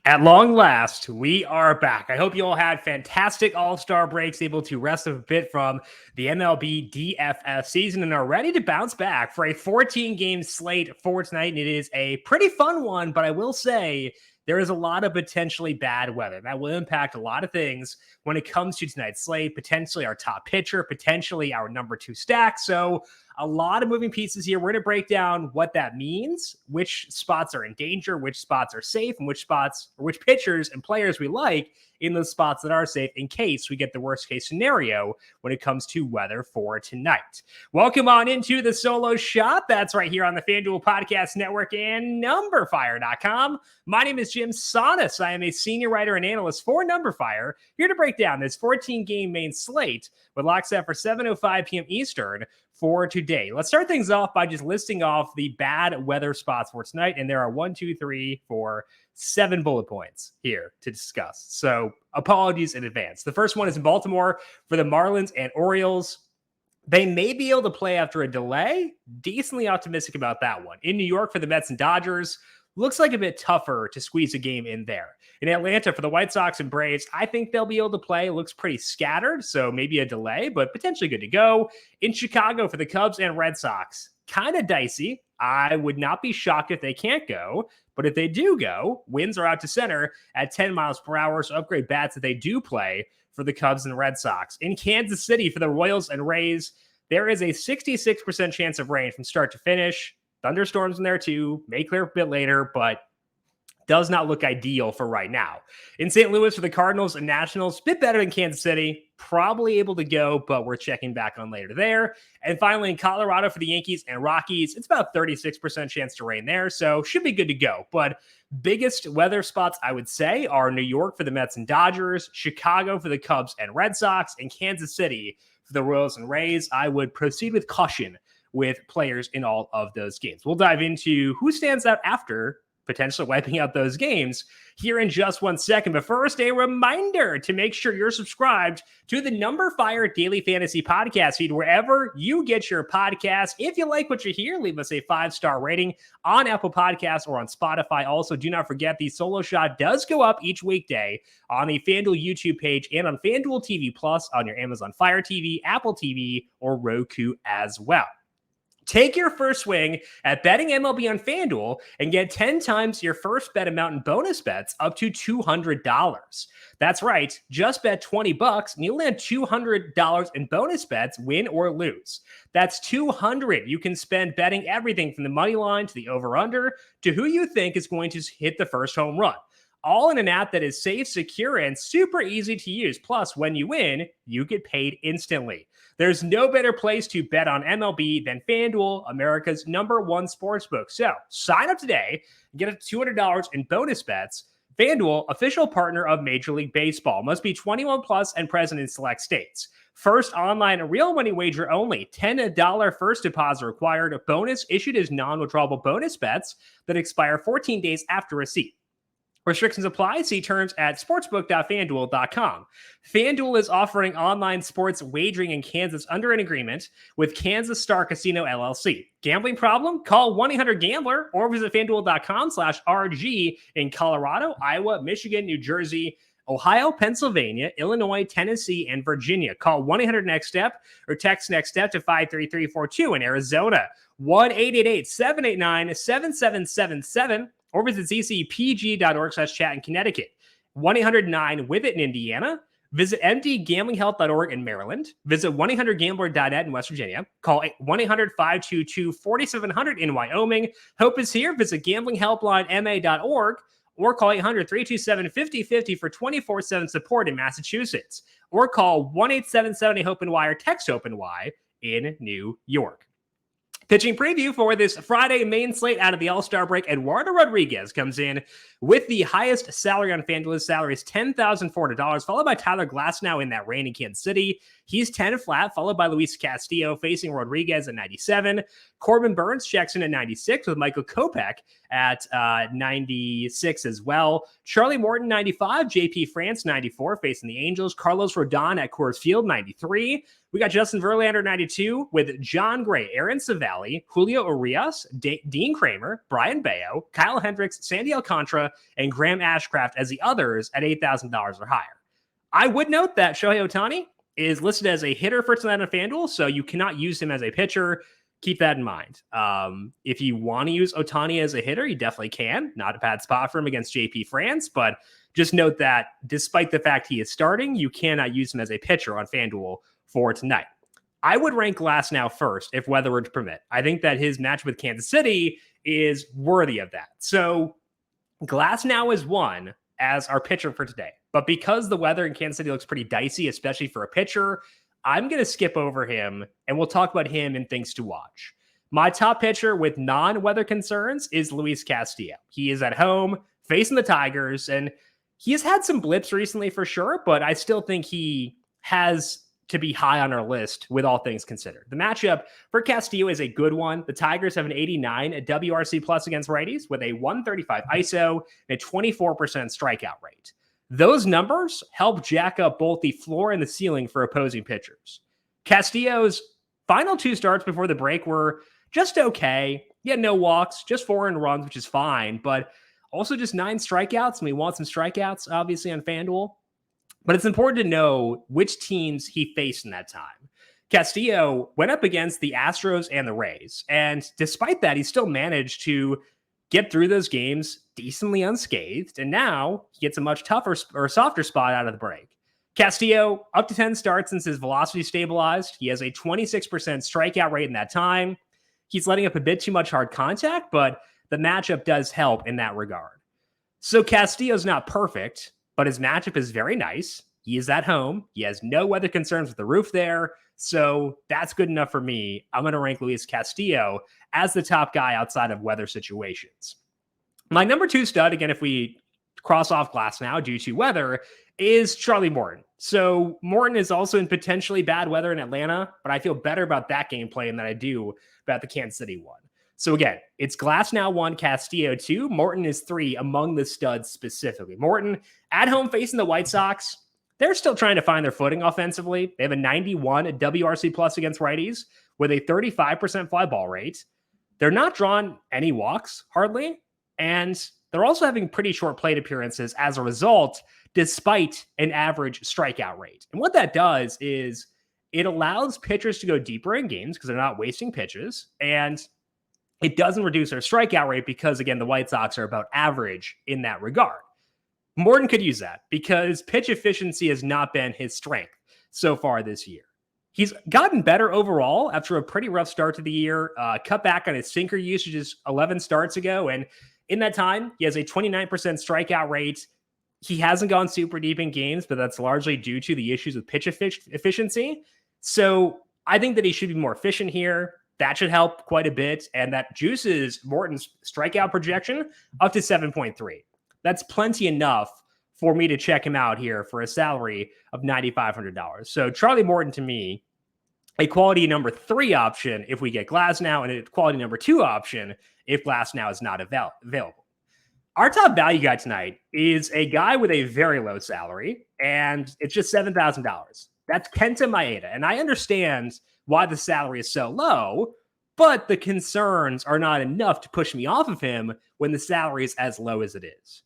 At long last, we are back. I hope you all had fantastic all-star breaks, able to rest a bit from the MLB DFS season and are ready to bounce back for a 14-game slate for tonight. And it is a pretty fun one, but I will say there is a lot of potentially bad weather. That will impact a lot of things when it comes to tonight's slate, potentially our top pitcher, potentially our number 2 stack. So a lot of moving pieces here. We're going to break down what that means, which spots are in danger, which spots are safe, and which pitchers and players we like in those spots that are safe in case we get the worst case scenario when it comes to weather for tonight. Welcome on into the solo shot. That's right here on the FanDuel Podcast Network and numberFire.com. My name is Jim Sonis. I am a senior writer and analyst for numberFire, here to break down this 14-game main slate with lock set for 7:05 p.m. Eastern for today. Let's start things off by just listing off the bad weather spots for tonight. And there are 7 bullet points here to discuss. So apologies in advance. The first one is in Baltimore for the Marlins and Orioles. They may be able to play after a delay. Decently optimistic about that one. In New York for the Mets and Dodgers, looks like a bit tougher to squeeze a game in there. In Atlanta for the White Sox and Braves, I think they'll be able to play. It looks pretty scattered, so maybe a delay, but potentially good to go. In Chicago for the Cubs and Red Sox, kind of dicey. I would not be shocked if they can't go, but if they do go, winds are out to center at 10 miles per hour, so upgrade bats if they do play for the Cubs and Red Sox. In Kansas City for the Royals and Rays, there is a 66% chance of rain from start to finish. Thunderstorms in there too, may clear a bit later, but does not look ideal for right now. In St. Louis for the Cardinals and Nationals, bit better than Kansas City, probably able to go, but we're checking back on later there. And finally in Colorado for the Yankees and Rockies, it's about 36% chance to rain there, so should be good to go. But biggest weather spots, I would say, are New York for the Mets and Dodgers, Chicago for the Cubs and Red Sox, and Kansas City for the Royals and Rays. I would proceed with caution with players in all of those games. We'll dive into who stands out after potentially wiping out those games here in just 1 second. But first, a reminder to make sure you're subscribed to the numberFire Daily Fantasy Podcast feed wherever you get your podcasts. If you like what you hear, leave us a 5-star rating on Apple Podcasts or on Spotify. Also, do not forget the solo shot does go up each weekday on the FanDuel YouTube page and on FanDuel TV Plus on your Amazon Fire TV, Apple TV, or Roku as well. Take your first swing at betting MLB on FanDuel and get 10 times your first bet amount in bonus bets up to $200. That's right. Just bet $20 and you'll land $200 in bonus bets, win or lose. That's $200 you can spend betting everything from the money line to the over-under to who you think is going to hit the first home run. All in an app that is safe, secure, and super easy to use. Plus, when you win, you get paid instantly. There's no better place to bet on MLB than FanDuel, America's #1 sportsbook. So sign up today and get $200 in bonus bets. FanDuel, official partner of Major League Baseball. Must be 21 plus and present in select states. First online real money wager only. $10 first deposit required. A bonus issued as non-withdrawable bonus bets that expire 14 days after receipt. Restrictions apply. See terms at sportsbook.fanduel.com. FanDuel is offering online sports wagering in Kansas under an agreement with Kansas Star Casino LLC. Gambling problem? Call 1-800-GAMBLER or visit FanDuel.com/RG in Colorado, Iowa, Michigan, New Jersey, Ohio, Pennsylvania, Illinois, Tennessee, and Virginia. Call 1-800-NEXT-STEP or text NEXT STEP to 53342 in Arizona. 1-888-789-7777. Or visit ccpg.org/chat in Connecticut. 1-800-9-WITH-IT in Indiana. Visit mdgamblinghealth.org in Maryland. Visit 1-800-GAMBLER.net in West Virginia. Call 1-800-522-4700 in Wyoming. Hope is here. Visit gamblinghelplinema.org or call 800-327-5050 for 24/7 support in Massachusetts. Or call 1-877-HOPE-NY or text HOPE-NY in New York. Pitching preview for this Friday main slate out of the All-Star break, Eduardo Rodriguez comes in with the highest salary on FanDuel. His salary is $10,400, followed by Tyler Glasnow in that reign in Kansas City. He's 10 flat, followed by Luis Castillo facing Rodriguez at 97. Corbin Burns checks in at 96 with Michael Kopech at 96 as well. Charlie Morton, 95. JP France, 94, facing the Angels. Carlos Rodon at Coors Field, 93. We got Justin Verlander, 92, with John Gray, Aaron Savali, Julio Urias, Dean Kramer, Brian Bayo, Kyle Hendricks, Sandy Alcantara, and Graham Ashcraft as the others at $8,000 or higher. I would note that Shohei Ohtani is listed as a hitter for tonight on FanDuel, so you cannot use him as a pitcher. Keep that in mind. If you want to use Ohtani as a hitter, you definitely can. Not a bad spot for him against JP France, but just note that despite the fact he is starting, you cannot use him as a pitcher on FanDuel for tonight. I would rank Glasnow first if weather were to permit. I think that his match with Kansas City is worthy of that. So Glasnow is one as our pitcher for today. But because the weather in Kansas City looks pretty dicey, especially for a pitcher, I'm going to skip over him, and we'll talk about him and things to watch. My top pitcher with non-weather concerns is Luis Castillo. He is at home facing the Tigers, and he has had some blips recently for sure, but I still think he has to be high on our list with all things considered. The matchup for Castillo is a good one. The Tigers have an 89 at WRC plus against righties with a 135 ISO and a 24% strikeout rate. Those numbers help jack up both the floor and the ceiling for opposing pitchers. Castillo's final 2 starts before the break were just okay. He had no walks, just 4 earned runs, which is fine, but also just 9 strikeouts, and we want some strikeouts, obviously, on FanDuel. But it's important to know which teams he faced in that time. Castillo went up against the Astros and the Rays, and despite that, he still managed to get through those games decently unscathed, and now he gets a much tougher or softer spot out of the break. Castillo, up to 10 starts since his velocity stabilized. He has a 26% strikeout rate in that time. He's letting up a bit too much hard contact, but the matchup does help in that regard. So Castillo's not perfect, but his matchup is very nice. He is at home. He has no weather concerns with the roof there. So that's good enough for me. I'm going to rank Luis Castillo as the top guy outside of weather situations. My number 2 stud, again, if we cross off Glasnow due to weather, is Charlie Morton. So Morton is also in potentially bad weather in Atlanta, but I feel better about that gameplay than I do about the Kansas City one. So again, it's Glasnow 1, Castillo 2. Morton is 3 among the studs specifically. Morton at home facing the White Sox. They're still trying to find their footing offensively. They have a 91 at WRC plus against righties with a 35% fly ball rate. They're not drawing any walks, hardly. And they're also having pretty short plate appearances as a result, despite an average strikeout rate. And what that does is it allows pitchers to go deeper in games because they're not wasting pitches. And it doesn't reduce their strikeout rate because, again, the White Sox are about average in that regard. Morton could use that because pitch efficiency has not been his strength so far this year. He's gotten better overall after a pretty rough start to the year, cut back on his sinker usages 11 starts ago. And in that time, he has a 29% strikeout rate. He hasn't gone super deep in games, but that's largely due to the issues with pitch efficiency. So I think that he should be more efficient here. That should help quite a bit. And that juices Morton's strikeout projection up to 7.3. That's plenty enough for me to check him out here for a salary of $9,500. So Charlie Morton, to me, a quality number 3 option if we get Glasnow, and a quality number 2 option if Glasnow is not available. Our top value guy tonight is a guy with a very low salary, and it's just $7,000. That's Kenta Maeda. And I understand why the salary is so low, but the concerns are not enough to push me off of him when the salary is as low as it is.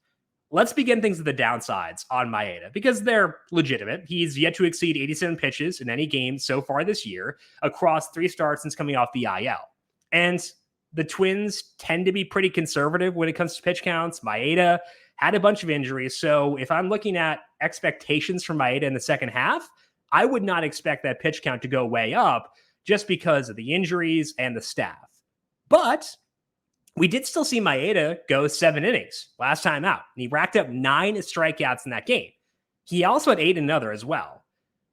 Let's begin things with the downsides on Maeda because they're legitimate. He's yet to exceed 87 pitches in any game so far this year across 3 starts since coming off the IL. And the Twins tend to be pretty conservative when it comes to pitch counts. Maeda had a bunch of injuries. So if I'm looking at expectations for Maeda in the second half, I would not expect that pitch count to go way up just because of the injuries and the staff. But we did still see Maeda go 7 innings last time out, and he racked up 9 strikeouts in that game. He also had 8 in another as well.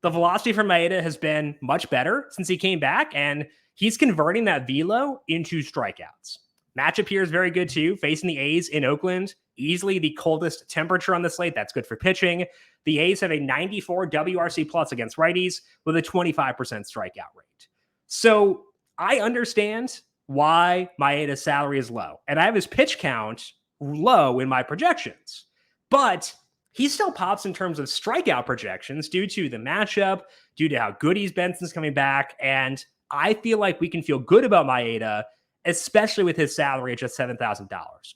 The velocity for Maeda has been much better since he came back, and he's converting that velo into strikeouts. Matchup here is very good too, facing the A's in Oakland, easily the coldest temperature on the slate. That's good for pitching. The A's have a 94 WRC plus against righties with a 25% strikeout rate. So I understand why Maeda's salary is low. And I have his pitch count low in my projections. But he still pops in terms of strikeout projections due to the matchup, due to how good he's been since coming back. And I feel like we can feel good about Maeda, especially with his salary at just $7,000.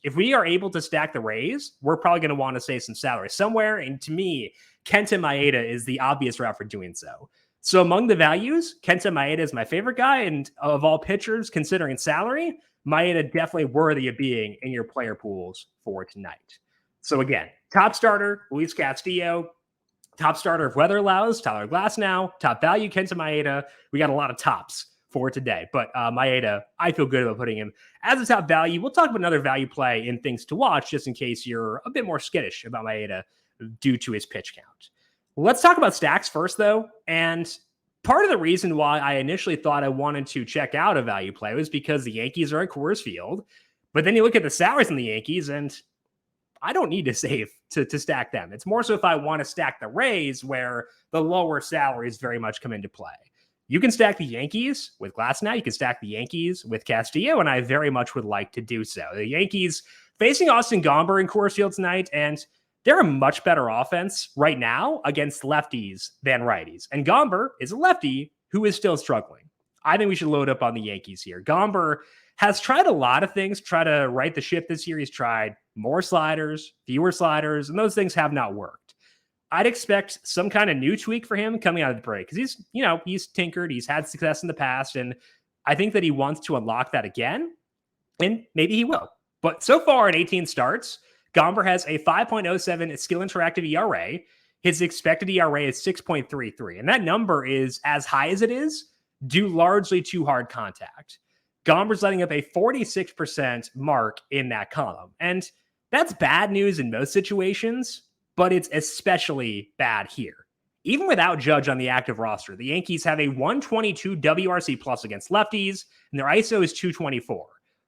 If we are able to stack the Rays, we're probably going to want to save some salary somewhere. And to me, Kenta Maeda is the obvious route for doing so. So among the values, Kenta Maeda is my favorite guy. And of all pitchers, considering salary, Maeda definitely worthy of being in your player pools for tonight. So again, top starter, Luis Castillo. Top starter, if weather allows, Tyler Glasnow. Top value, Kenta Maeda. We got a lot of tops for today. But Maeda, I feel good about putting him as a top value. We'll talk about another value play in things to watch, just in case you're a bit more skittish about Maeda due to his pitch count. Let's talk about stacks first, though. And part of the reason why I initially thought I wanted to check out a value play was because the Yankees are at Coors Field. But then you look at the salaries in the Yankees, and I don't need to save to stack them. It's more so if I want to stack the Rays, where the lower salaries very much come into play. You can stack the Yankees with Glasnow. You can stack the Yankees with Castillo, and I very much would like to do so. The Yankees facing Austin Gomber in Coors Field tonight, and they're a much better offense right now against lefties than righties. And Gomber is a lefty who is still struggling. I think we should load up on the Yankees here. Gomber has tried a lot of things to try to right the ship this year. He's tried more sliders, fewer sliders, and those things have not worked. I'd expect some kind of new tweak for him coming out of the break because he's tinkered. He's had success in the past, and I think that he wants to unlock that again, and maybe he will. But so far in 18 starts, Gomber has a 5.07 skill interactive ERA. His expected ERA is 6.33, and that number is as high as it is due largely to hard contact. Gomber's letting up a 46% mark in that column. And that's bad news in most situations, but it's especially bad here. Even without Judge on the active roster, the Yankees have a 122 WRC plus against lefties, and their ISO is 224.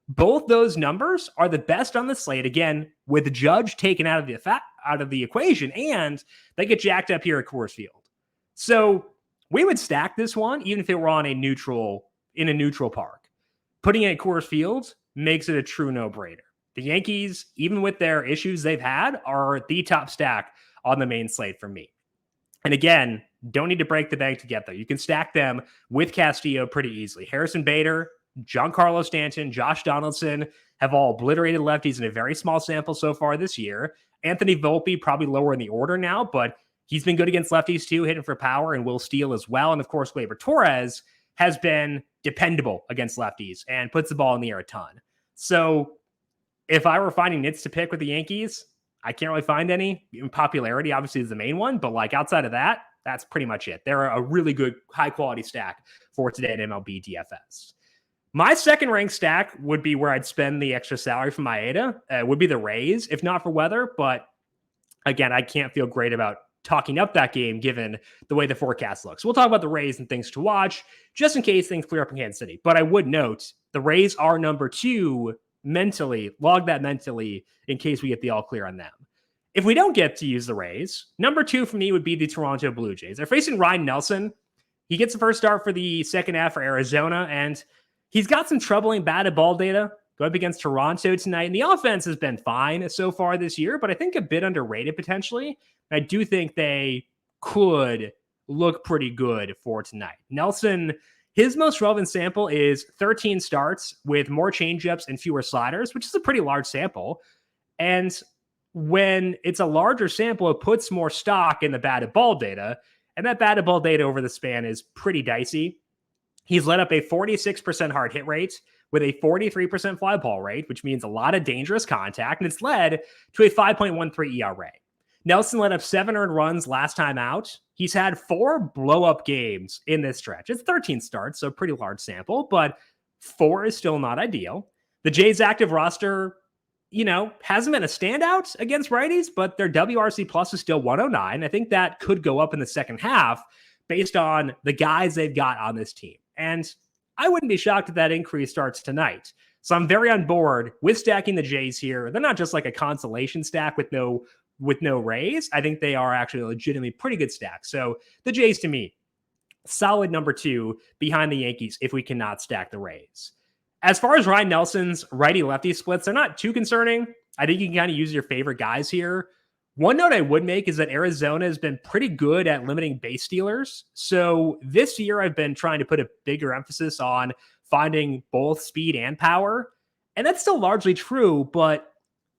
Both those numbers are the best on the slate, again, with Judge taken out of the equation, and they get jacked up here at Coors Field. So we would stack this one, even if it were on in a neutral park. Putting it at Coors Field makes it a true no-brainer. The Yankees, even with their issues they've had, are the top stack on the main slate for me. And again, don't need to break the bank to get there. You can stack them with Castillo pretty easily. Harrison Bader, Giancarlo Stanton, Josh Donaldson have all obliterated lefties in a very small sample so far this year. Anthony Volpe, probably lower in the order now, but he's been good against lefties too, hitting for power and will steal as well. And of course, Gleyber Torres has been dependable against lefties and puts the ball in the air a ton. So if I were finding nits to pick with the Yankees, I can't really find any. Popularity obviously is the main one, but like outside of that, that's pretty much it. They're a really good high quality stack for today at MLB DFS. My second ranked stack would be where I'd spend the extra salary from Maeda. Would be the Rays, if not for weather. But again, I can't feel great about talking up that game given the way the forecast looks. We'll talk about the Rays and things to watch just in case things clear up in Kansas City. But I would note the Rays are number 2 mentally. Log that mentally in case we get the all clear on them. If we don't get to use the Rays, number 2 for me would be the Toronto Blue Jays. They're facing Ryan Nelson. He gets the first start for the second half for Arizona, and he's got some troubling batted ball data. Go up against Toronto tonight. And the offense has been fine so far this year, but I think a bit underrated potentially. I do think they could look pretty good for tonight. Nelson, his most relevant sample is 13 starts with more changeups and fewer sliders, which is a pretty large sample. And when it's a larger sample, it puts more stock in the batted ball data. And that batted ball data over the span is pretty dicey. He's let up a 46% hard hit rate with a 43% fly ball rate, which means a lot of dangerous contact, and it's led to a 5.13 ERA. Nelson let up 7 earned runs last time out. He's had 4 blow-up games in this stretch. It's 13 starts, so pretty large sample, but 4 is still not ideal. The Jays' active roster, hasn't been a standout against righties, but their WRC plus is still 109. I think that could go up in the second half based on the guys they've got on this team. And I wouldn't be shocked if that increase starts tonight. So I'm very on board with stacking the Jays here. They're not just like a consolation stack with no Rays. I think they are actually a legitimately pretty good stack. So the Jays, to me, solid number 2 behind the Yankees if we cannot stack the Rays. As far as Ryan Nelson's righty-lefty splits, they're not too concerning. I think you can kind of use your favorite guys here. One note I would make is that Arizona has been pretty good at limiting base stealers. So this year I've been trying to put a bigger emphasis on finding both speed and power. And that's still largely true, but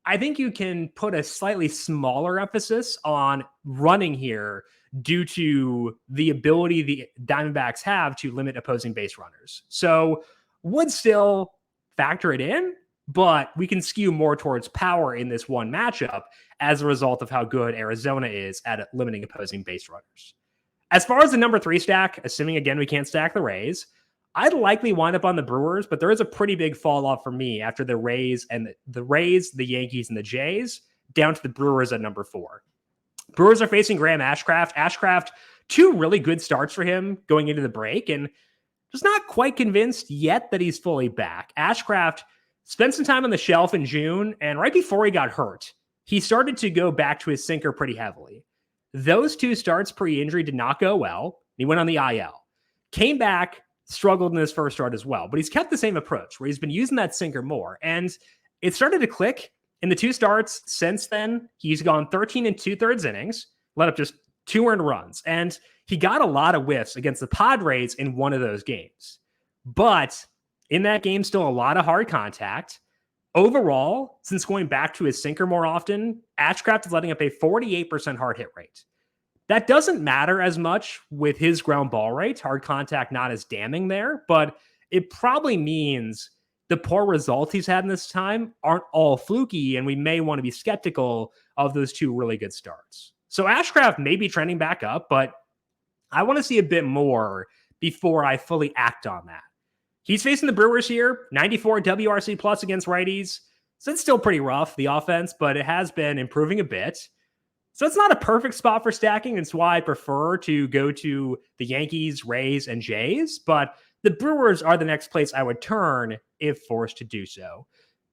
I think you can put a slightly smaller emphasis on running here due to the ability the Diamondbacks have to limit opposing base runners. So would still factor it in, but we can skew more towards power in this one matchup as a result of how good Arizona is at limiting opposing base runners. As far as the number 3 stack, assuming again we can't stack the Rays, I'd likely wind up on the Brewers, but there is a pretty big fall off for me after the Rays, the Yankees, and the Jays, down to the Brewers at number 4. Brewers are facing Graham Ashcraft. Ashcraft, 2 really good starts for him going into the break, and just not quite convinced yet that he's fully back. Ashcraft spent some time on the shelf in June, and right before he got hurt, he started to go back to his sinker pretty heavily. Those 2 starts pre-injury did not go well. He went on the IL. Came back, struggled in his first start as well, but he's kept the same approach where he's been using that sinker more, and it started to click in the 2 starts since then. He's gone 13 2/3 innings, let up just 2 earned runs, and he got a lot of whiffs against the Padres in one of those games. But in that game, still a lot of hard contact. Overall, since going back to his sinker more often, Ashcraft is letting up a 48% hard hit rate. That doesn't matter as much with his ground ball rate. Hard contact not as damning there, but it probably means the poor results he's had in this time aren't all fluky, and we may want to be skeptical of those 2 really good starts. So Ashcraft may be trending back up, but I want to see a bit more before I fully act on that. He's facing the Brewers here, 94 WRC plus against righties. So it's still pretty rough, the offense, but it has been improving a bit. So it's not a perfect spot for stacking. It's why I prefer to go to the Yankees, Rays, and Jays. But the Brewers are the next place I would turn if forced to do so.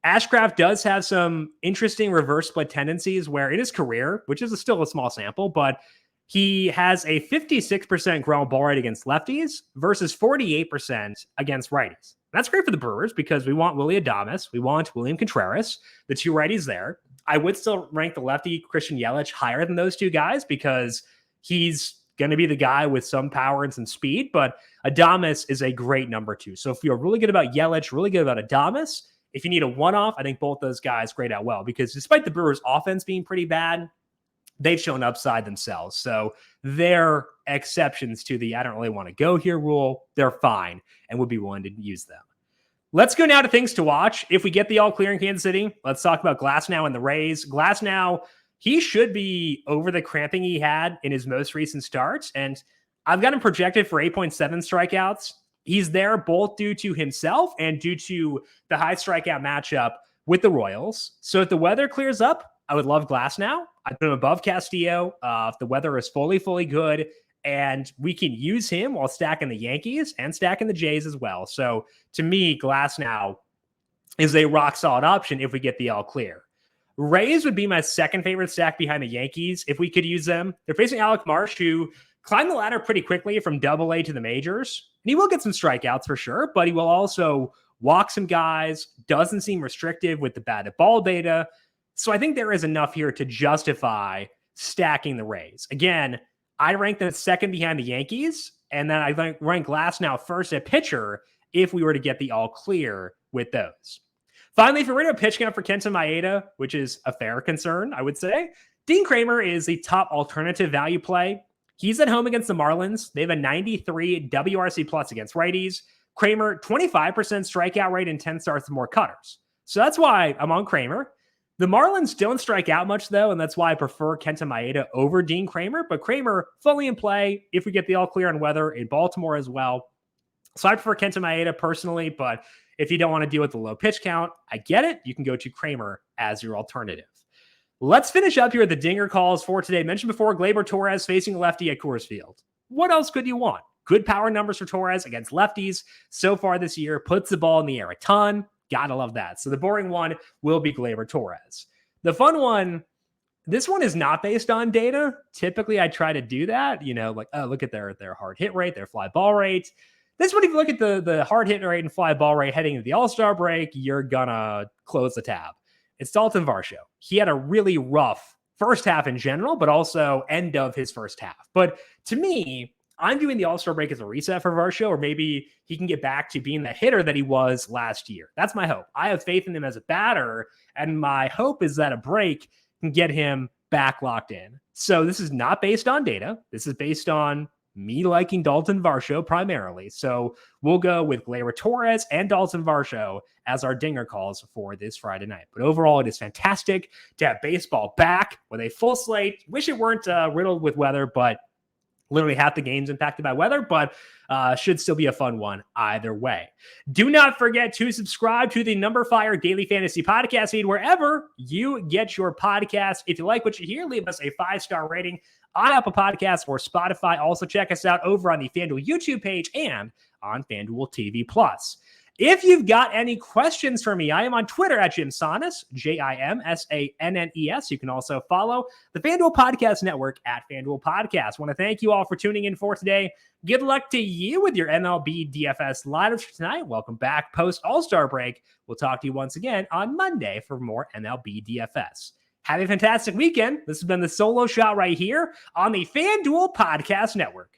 Ashcraft does have some interesting reverse split tendencies where in his career, which is still a small sample, but he has a 56% ground ball rate against lefties versus 48% against righties. That's great for the Brewers because we want Willy Adames. We want William Contreras, the 2 righties there. I would still rank the lefty Christian Yelich higher than those 2 guys because he's going to be the guy with some power and some speed, but Adames is a great number 2. So if you're really good about Yelich, really good about Adames, if you need a one-off, I think both those guys grade out well because despite the Brewers' offense being pretty bad, they've shown upside themselves. So they're exceptions to the I don't really want to go here rule. They're fine and would be willing to use them. Let's go now to things to watch. If we get the all clear in Kansas City, let's talk about Glasnow and the Rays. Glasnow, he should be over the cramping he had in his most recent starts. And I've got him projected for 8.7 strikeouts. He's there both due to himself and due to the high strikeout matchup with the Royals. So if the weather clears up, I would love Glasnow. I'd put him above Castillo if the weather is fully good, and we can use him while stacking the Yankees and stacking the Jays as well. So to me, Glasnow is a rock solid option if we get the all clear. Rays would be my second favorite stack behind the Yankees if we could use them. They're facing Alec Marsh, who climbed the ladder pretty quickly from AA to the majors. And he will get some strikeouts for sure, but he will also walk some guys, doesn't seem restrictive with the batted ball data. So I think there is enough here to justify stacking the Rays. Again, I rank them second behind the Yankees, and then I rank Glasnow first at pitcher if we were to get the all clear with those. Finally, if you're ready to pitch count for Kenta Maeda, which is a fair concern, I would say, Dean Kramer is the top alternative value play. He's at home against the Marlins. They have a 93 WRC plus against righties. Kramer, 25% strikeout rate and 10 starts and more cutters. So that's why I'm on Kramer. The Marlins don't strike out much, though, and that's why I prefer Kenta Maeda over Dean Kramer. But Kramer fully in play if we get the all clear on weather in Baltimore as well. So I prefer Kenta Maeda personally, but if you don't want to deal with the low pitch count, I get it. You can go to Kramer as your alternative. Let's finish up here at the dinger calls for today. Mentioned before, Gleyber Torres facing a lefty at Coors Field. What else could you want? Good power numbers for Torres against lefties so far this year. Puts the ball in the air a ton. Gotta love that. So the boring one will be Gleyber Torres. The fun one, this one is not based on data. Typically, I try to do that. Like, oh, look at their hard hit rate, their fly ball rate. This one, if you look at the hard hit rate and fly ball rate heading into the All-Star break, you're gonna close the tab. It's Dalton Varsho. He had a really rough first half in general, but also end of his first half. But to me, I'm doing the All-Star break as a reset for Varsho, or maybe he can get back to being the hitter that he was last year. That's my hope. I have faith in him as a batter, and my hope is that a break can get him back locked in. So this is not based on data. This is based on me liking Dalton Varsho primarily. So we'll go with Gleyber Torres and Dalton Varsho as our dinger calls for this Friday night. But overall, it is fantastic to have baseball back with a full slate. Wish it weren't riddled with weather, but literally half the game's impacted by weather, but should still be a fun one either way. Do not forget to subscribe to the numberFire Daily Fantasy Podcast feed wherever you get your podcast. If you like what you hear, leave us a 5-star rating on Apple Podcasts or Spotify. Also, check us out over on the FanDuel YouTube page and on FanDuel TV Plus. If you've got any questions for me, I am on Twitter at Jim Sannes, JimSannes. You can also follow the FanDuel Podcast Network at FanDuel Podcast. I want to thank you all for tuning in for today. Good luck to you with your MLB DFS lineups for tonight. Welcome back post All-Star break. We'll talk to you once again on Monday for more MLB DFS. Have a fantastic weekend. This has been the Solo Shot right here on the FanDuel Podcast Network.